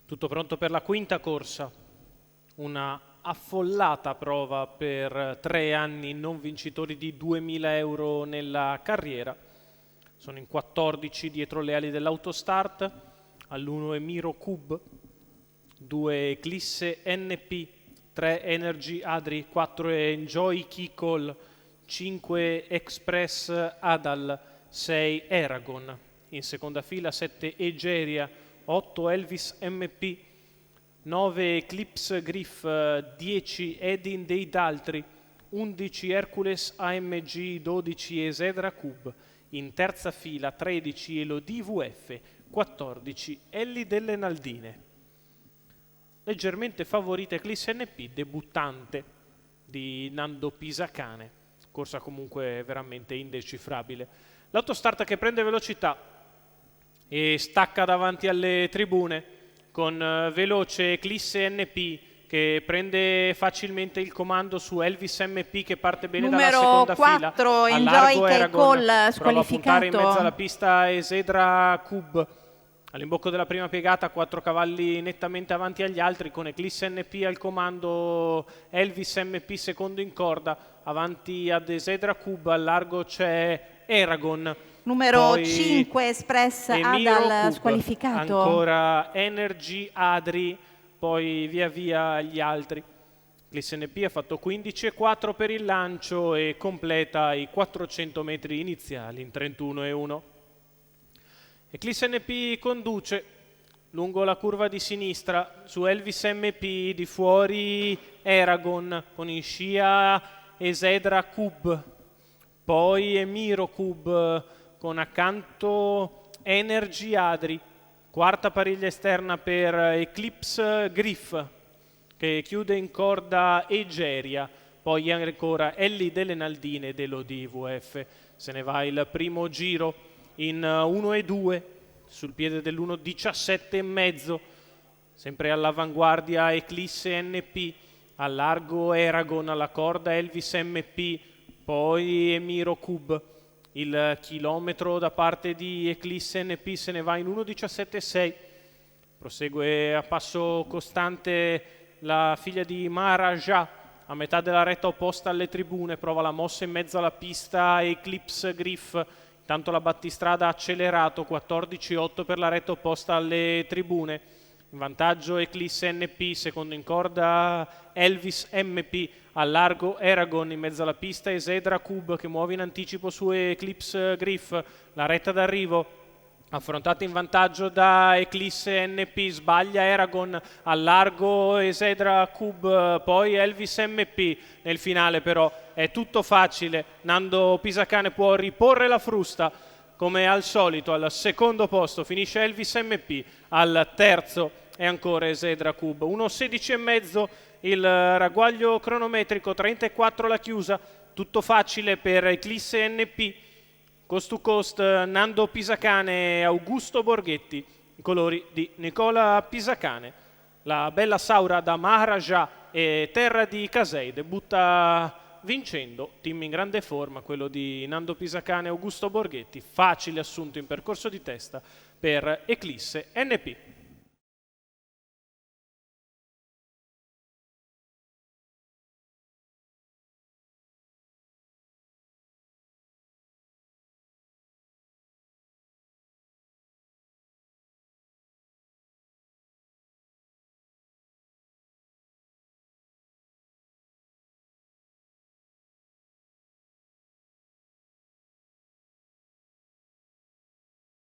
Tutto pronto per la quinta corsa, una affollata prova per 3 anni non vincitori di 2000 euro nella carriera. Sono in 14 dietro le ali dell'Autostart, all'1 Emiro Cub, 2 Eclisse NP, 3 Energy Adri, 4 Enjoy Keycall, 5 Express Adal, 6 Eragon. In seconda fila 7 Egeria, 8 Elvis MP, 9 Eclipse Griff, 10 Edin dei Daltri, 11 Hercules AMG, 12 Esedra Cub. In terza fila 13 Elodie VF, 14 Elli delle Naldine. Leggermente favorita Eclisse NP, debuttante di Nando Pisacane, corsa comunque veramente indecifrabile. L'Autostart che prende velocità e stacca davanti alle tribune con veloce Eclisse NP che prende facilmente il comando su Elvis MP che parte bene dalla seconda fila. Numero 4 Enjoy Keycall prova a puntare in mezzo alla squalificato. pista Esedra Cub. All'imbocco della prima piegata 4 cavalli nettamente avanti agli altri con Eclisse NP al comando, Elvis MP secondo in corda, avanti ad Esedra Cub, al largo c'è Eragon. Numero Poi 5 Express Emiro Adal Cub, squalificato. ancora Energy Adri, poi via via gli altri. L'SNP ha fatto 15,4 per il lancio e completa i 400 metri iniziali in 31,1. Eclisse NP conduce lungo la curva di sinistra su Elvis MP, di fuori Eragon con in scia Esedra Cub, poi Emiro Cub con accanto Energy Adri, quarta pariglia esterna per Eclipse Griff che chiude in corda Egeria, poi ancora Elli delle Naldine dell'ODVF. Se ne va il primo giro in 1,2 sul piede dell'1,17,5, sempre all'avanguardia Eclisse NP, al largo Eragon, alla corda Elvis MP, poi Emiro Cub. Il chilometro da parte di Eclisse NP se ne va in 1,17,6. Prosegue a passo costante la figlia di Maharaja, a metà della retta opposta alle tribune, prova la mossa in mezzo alla pista Eclipse Griff. Intanto la battistrada ha accelerato, 14,8 per la retta opposta alle tribune. In vantaggio Eclisse NP, secondo in corda Elvis MP, al largo Eragon, in mezzo alla pista Esedra Cub che muove in anticipo su Eclipse Griff. La retta d'arrivo affrontata in vantaggio da Eclisse NP, sbaglia Eragon, al largo Esedra Cub, poi Elvis MP. Nel finale però è tutto facile, Nando Pisacane può riporre la frusta come al solito. Al secondo posto finisce Elvis MP, al terzo è ancora Esedra Cub. 1,16,5 il ragguaglio cronometrico, 34 la chiusa, tutto facile per Eclisse NP. Coast to coast Nando Pisacane e Augusto Borghetti, i colori di Nicola Pisacane. La bella Saura da Maharaja e Terra di Casei debutta vincendo, team in grande forma, quello di Nando Pisacane e Augusto Borghetti, facile assunto in percorso di testa per Eclisse NP.